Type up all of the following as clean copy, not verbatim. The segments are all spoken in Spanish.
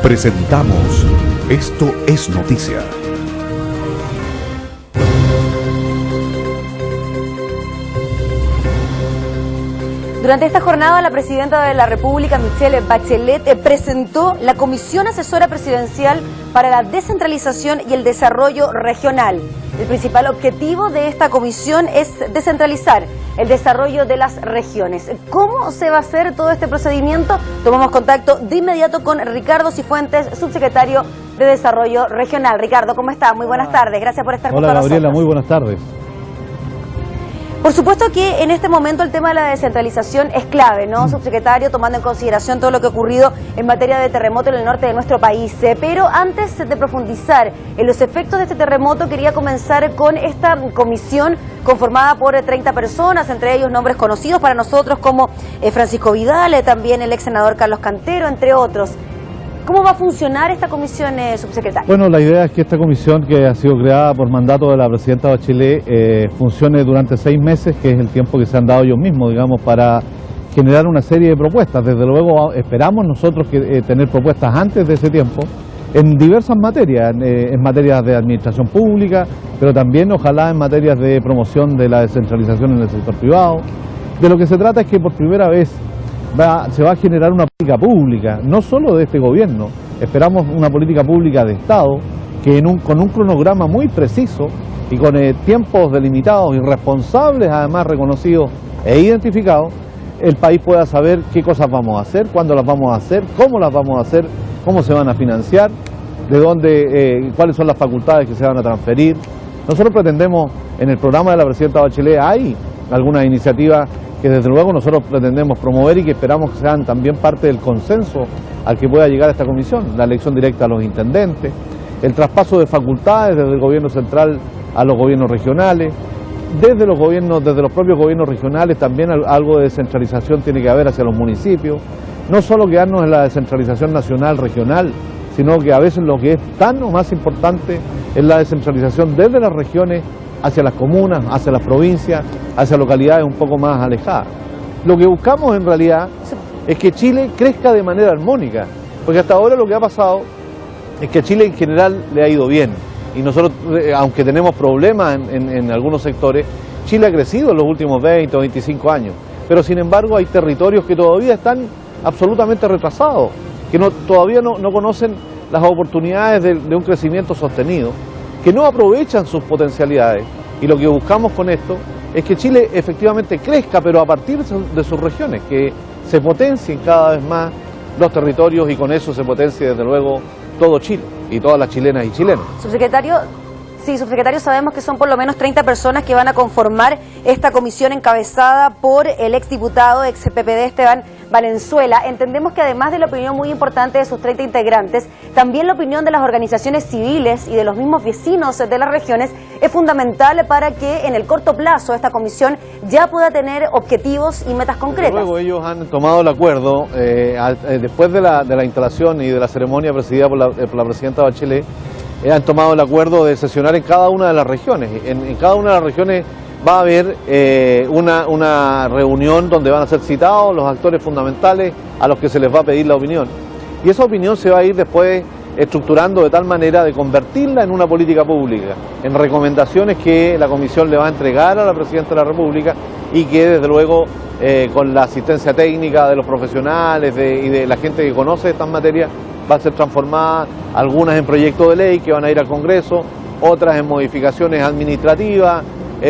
Presentamos Esto es Noticia. Durante esta jornada, la presidenta de la República, Michelle Bachelet, presentó la Comisión Asesora Presidencial para la Descentralización y el Desarrollo Regional. El principal objetivo de esta comisión es descentralizar el desarrollo de las regiones. ¿Cómo se va a hacer todo este procedimiento? Tomamos contacto de inmediato con Ricardo Cifuentes, subsecretario de Desarrollo Regional. Ricardo, ¿cómo está? Muy buenas tardes. Gracias por estar con nosotros. Hola, Gabriela, muy buenas tardes. Por supuesto que en este momento el tema de la descentralización es clave, ¿no, subsecretario? Tomando en consideración todo lo que ha ocurrido en materia de terremoto en el norte de nuestro país. Pero antes de profundizar en los efectos de este terremoto, quería comenzar con esta comisión conformada por 30 personas, entre ellos nombres conocidos para nosotros como Francisco Vidal, también el ex senador Carlos Cantero, entre otros. ¿Cómo va a funcionar esta comisión, subsecretario? Bueno, la idea es que esta comisión, que ha sido creada por mandato de la presidenta Bachelet, funcione durante 6 meses, que es el tiempo que se han dado ellos mismos, digamos, para generar una serie de propuestas. Desde luego esperamos nosotros tener propuestas antes de ese tiempo en diversas materias, en materias de administración pública, pero también ojalá en materias de promoción de la descentralización en el sector privado. De lo que se trata es que por primera vez se va a generar una política pública, no solo de este gobierno, esperamos una política pública de Estado que con un cronograma muy preciso y con tiempos delimitados y responsables, además reconocidos e identificados, el país pueda saber qué cosas vamos a hacer, cuándo las vamos a hacer, cómo las vamos a hacer, cómo se van a financiar, de dónde, cuáles son las facultades que se van a transferir. Nosotros pretendemos, en el programa de la presidenta Bachelet hay algunas iniciativas que desde luego nosotros pretendemos promover y que esperamos que sean también parte del consenso al que pueda llegar esta comisión: la elección directa a los intendentes, el traspaso de facultades desde el gobierno central a los gobiernos regionales, desde los propios gobiernos regionales también algo de descentralización tiene que haber hacia los municipios, no solo quedarnos en la descentralización nacional, regional, sino que a veces lo que es tan o más importante es la descentralización desde las regiones hacia las comunas, hacia las provincias, hacia localidades un poco más alejadas. Lo que buscamos en realidad es que Chile crezca de manera armónica, porque hasta ahora lo que ha pasado es que a Chile en general le ha ido bien, y nosotros, aunque tenemos problemas en algunos sectores, Chile ha crecido en los últimos 20 o 25 años, pero sin embargo hay territorios que todavía están absolutamente retrasados, que todavía no conocen las oportunidades de un crecimiento sostenido, que no aprovechan sus potencialidades, y lo que buscamos con esto es que Chile efectivamente crezca, pero a partir de sus regiones, que se potencien cada vez más los territorios y con eso se potencie desde luego todo Chile y todas las chilenas y chilenos. Subsecretario, sí, subsecretario, sabemos que son por lo menos 30 personas que van a conformar esta comisión encabezada por el exdiputado, ex PPD Esteban Valenzuela. Entendemos que además de la opinión muy importante de sus 30 integrantes, también la opinión de las organizaciones civiles y de los mismos vecinos de las regiones es fundamental para que en el corto plazo esta comisión ya pueda tener objetivos y metas concretas. Luego ellos han tomado el acuerdo, después de la instalación y de la ceremonia presidida por la presidenta Bachelet, han tomado el acuerdo de sesionar en cada una de las regiones. En cada una de las regiones va a haber una reunión donde van a ser citados los actores fundamentales a los que se les va a pedir la opinión. Y esa opinión se va a ir después estructurando de tal manera de convertirla en una política pública, en recomendaciones que la Comisión le va a entregar a la Presidenta de la República y que desde luego con la asistencia técnica de los profesionales y de la gente que conoce estas materias va a ser transformada, algunas en proyectos de ley que van a ir al Congreso, otras en modificaciones administrativas,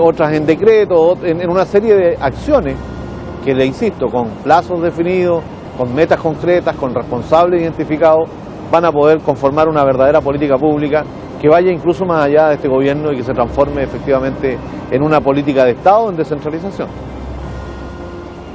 otras en decreto, en una serie de acciones que, le insisto, con plazos definidos, con metas concretas, con responsables identificados, van a poder conformar una verdadera política pública que vaya incluso más allá de este gobierno y que se transforme efectivamente en una política de Estado en descentralización.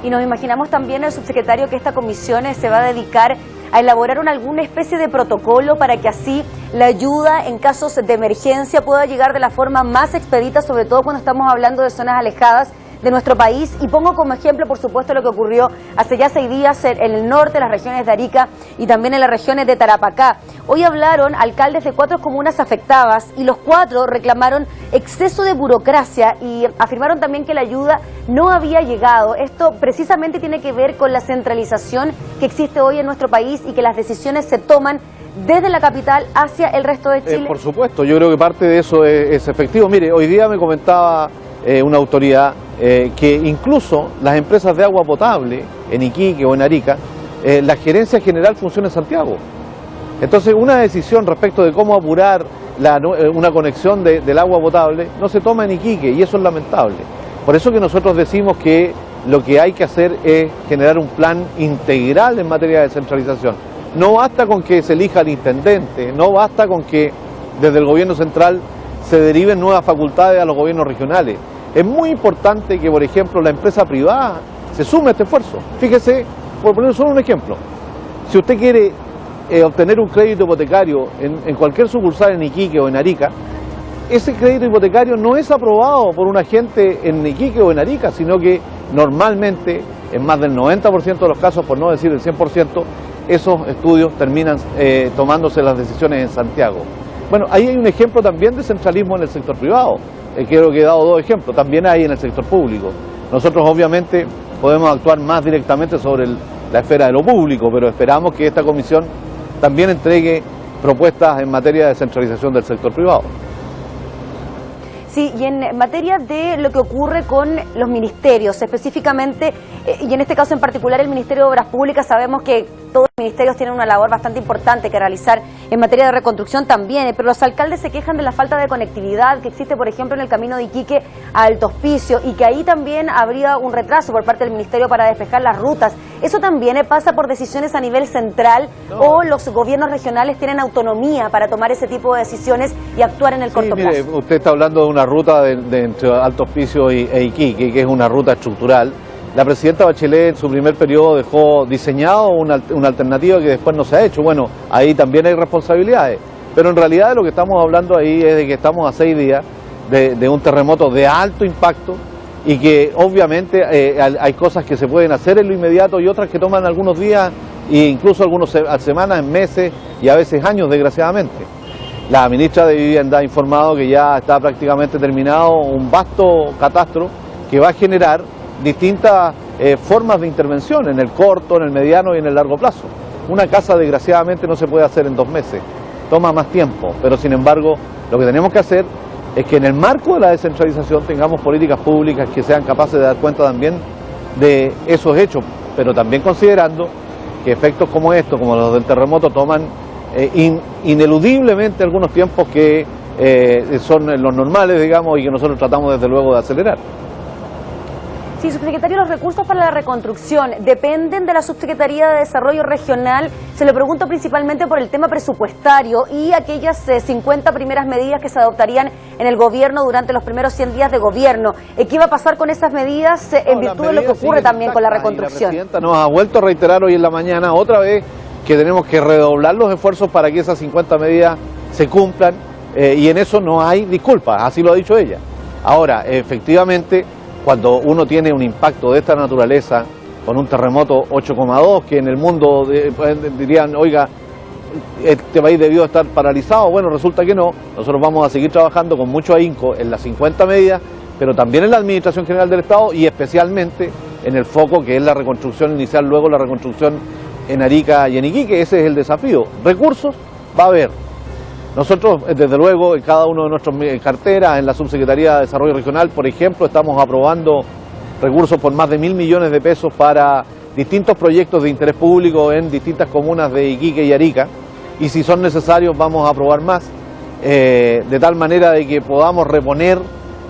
Y nos imaginamos también, el subsecretario, que esta comisión se va a dedicar a elaborar alguna especie de protocolo para que así la ayuda en casos de emergencia pueda llegar de la forma más expedita, sobre todo cuando estamos hablando de zonas alejadas de nuestro país. Y pongo como ejemplo, por supuesto, lo que ocurrió hace ya 6 días en el norte, las regiones de Arica y también en las regiones de Tarapacá. Hoy hablaron alcaldes de 4 comunas afectadas y los 4 reclamaron exceso de burocracia y afirmaron también que la ayuda no había llegado. Esto precisamente tiene que ver con la centralización que existe hoy en nuestro país y que las decisiones se toman desde la capital hacia el resto de Chile? Por supuesto, yo creo que parte de eso es efectivo. Mire, hoy día me comentaba una autoridad que incluso las empresas de agua potable en Iquique o en Arica, la gerencia general funciona en Santiago. Entonces, una decisión respecto de cómo apurar una conexión del agua potable no se toma en Iquique, y eso es lamentable. Por eso que nosotros decimos que lo que hay que hacer es generar un plan integral en materia de descentralización. No basta con que se elija al intendente, no basta con que desde el gobierno central se deriven nuevas facultades a los gobiernos regionales. Es muy importante que, por ejemplo, la empresa privada se sume a este esfuerzo. Fíjese, por poner solo un ejemplo, si usted quiere obtener un crédito hipotecario en cualquier sucursal en Iquique o en Arica, ese crédito hipotecario no es aprobado por un agente en Iquique o en Arica, sino que normalmente, en más del 90% de los casos, por no decir el 100%, esos estudios terminan tomándose las decisiones en Santiago. Bueno, ahí hay un ejemplo también de centralismo en el sector privado. Creo que he dado dos ejemplos, también hay en el sector público. Nosotros obviamente podemos actuar más directamente sobre la esfera de lo público, pero esperamos que esta comisión también entregue propuestas en materia de descentralización del sector privado. Sí, y en materia de lo que ocurre con los ministerios, específicamente, y en este caso en particular el Ministerio de Obras Públicas, sabemos que todos los ministerios tienen una labor bastante importante que realizar en materia de reconstrucción también, pero los alcaldes se quejan de la falta de conectividad que existe, por ejemplo, en el camino de Iquique a Alto Hospicio, y que ahí también habría un retraso por parte del Ministerio para despejar las rutas. ¿Eso también pasa por decisiones a nivel central o los gobiernos regionales tienen autonomía para tomar ese tipo de decisiones y actuar en el corto plazo? Mire, usted está hablando de una ruta entre Alto Hospicio e Iquique, que es una ruta estructural. La presidenta Bachelet en su primer periodo dejó diseñado una alternativa que después no se ha hecho. Bueno, ahí también hay responsabilidades, pero en realidad de lo que estamos hablando ahí es de que estamos a 6 días de un terremoto de alto impacto, y que obviamente hay cosas que se pueden hacer en lo inmediato y otras que toman algunos días e incluso algunas semanas, meses y a veces años, desgraciadamente. La ministra de Vivienda ha informado que ya está prácticamente terminado un vasto catastro que va a generar distintas formas de intervención en el corto, en el mediano y en el largo plazo. Una casa desgraciadamente no se puede hacer en 2 meses, toma más tiempo, pero sin embargo lo que tenemos que hacer es que en el marco de la descentralización tengamos políticas públicas que sean capaces de dar cuenta también de esos hechos, pero también considerando que efectos como estos, como los del terremoto, toman ineludiblemente algunos tiempos que son los normales, digamos, y que nosotros tratamos desde luego de acelerar. Sí, subsecretario, los recursos para la reconstrucción dependen de la Subsecretaría de Desarrollo Regional. Se lo pregunto principalmente por el tema presupuestario y aquellas 50 primeras medidas que se adoptarían en el gobierno durante los primeros 100 días de gobierno. ¿Qué va a pasar con esas medidas en virtud de lo que ocurre también con la reconstrucción? La presidenta nos ha vuelto a reiterar hoy en la mañana otra vez que tenemos que redoblar los esfuerzos para que esas 50 medidas se cumplan, y en eso no hay disculpas, así lo ha dicho ella. Ahora, efectivamente, cuando uno tiene un impacto de esta naturaleza, con un terremoto 8,2, que en el mundo dirían, oiga, este país debió estar paralizado, bueno, resulta que no. Nosotros vamos a seguir trabajando con mucho ahínco en las 50 medidas, pero también en la Administración General del Estado y especialmente en el foco que es la reconstrucción inicial, luego la reconstrucción en Arica y en Iquique. Ese es el desafío. Recursos va a haber. Nosotros, desde luego, en cada uno de nuestras carteras, en la Subsecretaría de Desarrollo Regional, por ejemplo, estamos aprobando recursos por más de 1.000 millones de pesos para distintos proyectos de interés público en distintas comunas de Iquique y Arica, y si son necesarios vamos a aprobar más, de tal manera de que podamos reponer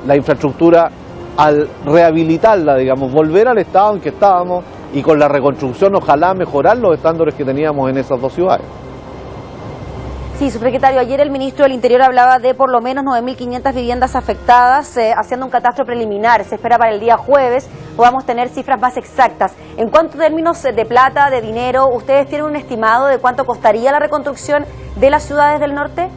la infraestructura al rehabilitarla, digamos, volver al estado en que estábamos, y con la reconstrucción ojalá mejorar los estándares que teníamos en esas 2 ciudades. Sí, subsecretario, ayer el ministro del Interior hablaba de por lo menos 9.500 viviendas afectadas, haciendo un catastro preliminar. Se espera para el día jueves podamos tener cifras más exactas. En cuanto a términos de plata, de dinero, ¿ustedes tienen un estimado de cuánto costaría la reconstrucción de las ciudades del norte?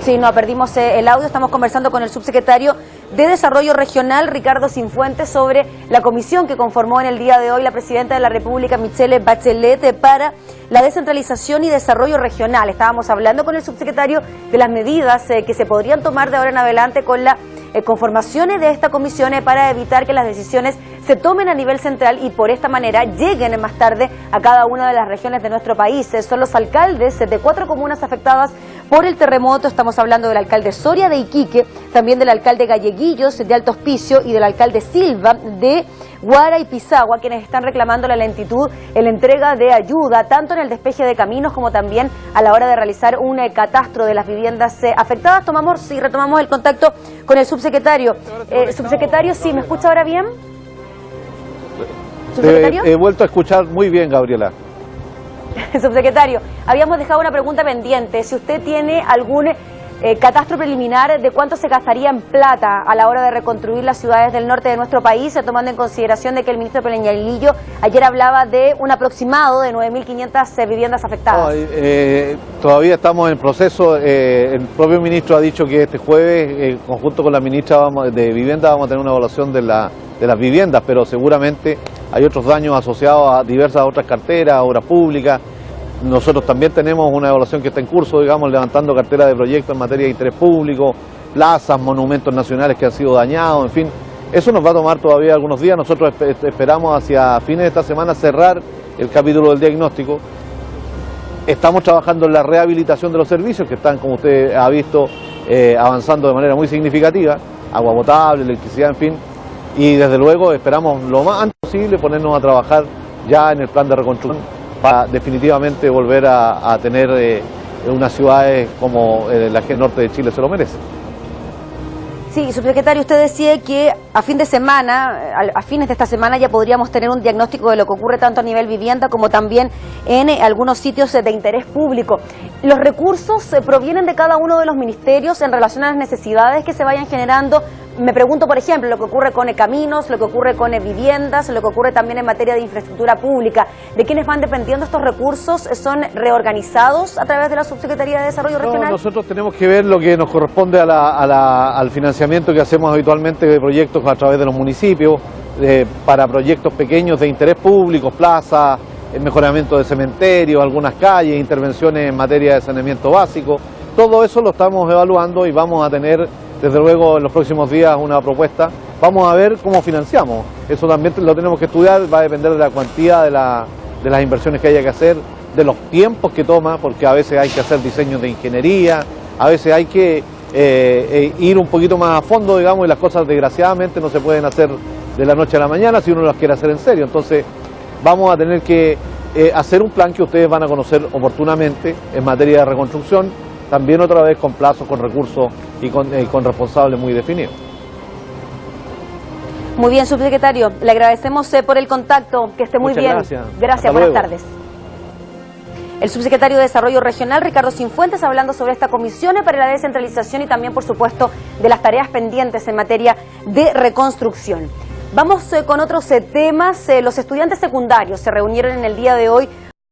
Sí, no, perdimos el audio, estamos conversando con el subsecretario de Desarrollo Regional, Ricardo Cifuentes, sobre la comisión que conformó en el día de hoy la Presidenta de la República, Michelle Bachelet, para la descentralización y desarrollo regional. Estábamos hablando con el subsecretario de las medidas que se podrían tomar de ahora en adelante con la conformación de esta comisión para evitar que las decisiones se tomen a nivel central y por esta manera lleguen más tarde a cada una de las regiones de nuestro país. Son los alcaldes de 4 comunas afectadas por el terremoto. Estamos hablando del alcalde Soria de Iquique, también del alcalde Galleguillos de Alto Hospicio y del alcalde Silva de Guara y Pisagua, quienes están reclamando la lentitud en la entrega de ayuda, tanto en el despeje de caminos como también a la hora de realizar un catastro de las viviendas afectadas. Tomamos y retomamos el contacto con el subsecretario. Subsecretario, ¿sí me escucha ahora bien? ¿Subsecretario? He vuelto a escuchar muy bien, Gabriela. Subsecretario, habíamos dejado una pregunta pendiente. Si usted tiene algún catastro preliminar de cuánto se gastaría en plata a la hora de reconstruir las ciudades del norte de nuestro país, tomando en consideración de que el ministro Peñalillo ayer hablaba de un aproximado de 9.500 viviendas afectadas. Todavía estamos en proceso. El propio ministro ha dicho que este jueves, en conjunto con la ministra de Vivienda, vamos a tener una evaluación de las viviendas, pero seguramente hay otros daños asociados a diversas otras carteras, obras públicas. Nosotros también tenemos una evaluación que está en curso, digamos, levantando carteras de proyectos en materia de interés público, plazas, monumentos nacionales que han sido dañados, en fin. Eso nos va a tomar todavía algunos días. Nosotros esperamos hacia fines de esta semana cerrar el capítulo del diagnóstico. Estamos trabajando en la rehabilitación de los servicios que están, como usted ha visto, avanzando de manera muy significativa, agua potable, electricidad, en fin. Y desde luego esperamos lo más antes posible ponernos a trabajar ya en el plan de reconstrucción para definitivamente volver a tener unas ciudades como la que el norte de Chile se lo merece. Sí, subsecretario, usted decía que a fines de esta semana ya podríamos tener un diagnóstico de lo que ocurre tanto a nivel vivienda como también en algunos sitios de interés público. ¿Los recursos provienen de cada uno de los ministerios en relación a las necesidades que se vayan generando? Me pregunto, por ejemplo, lo que ocurre con caminos, lo que ocurre con viviendas, lo que ocurre también en materia de infraestructura pública. ¿De quiénes van dependiendo estos recursos? ¿Son reorganizados a través de la Subsecretaría de Desarrollo Regional? Nosotros tenemos que ver lo que nos corresponde al financiamiento que hacemos habitualmente de proyectos a través de los municipios, para proyectos pequeños de interés público, plazas, el mejoramiento de cementerios, algunas calles, intervenciones en materia de saneamiento básico. Todo eso lo estamos evaluando y vamos a tener, desde luego, en los próximos días una propuesta. Vamos a ver cómo financiamos. Eso también lo tenemos que estudiar, va a depender de la cuantía de las inversiones que haya que hacer, de los tiempos que toma, porque a veces hay que hacer diseños de ingeniería, a veces hay que ir un poquito más a fondo, digamos, y las cosas desgraciadamente no se pueden hacer de la noche a la mañana si uno las quiere hacer en serio. Entonces vamos a tener que hacer un plan que ustedes van a conocer oportunamente en materia de reconstrucción, también otra vez con plazos, con recursos y con responsables muy definidos. Muy bien, subsecretario, le agradecemos por el contacto, que esté muy bien. Gracias, buenas tardes. El subsecretario de Desarrollo Regional, Ricardo Cifuentes, hablando sobre esta comisión para la descentralización y también, por supuesto, de las tareas pendientes en materia de reconstrucción. Vamos con otros temas. Los estudiantes secundarios se reunieron en el día de hoy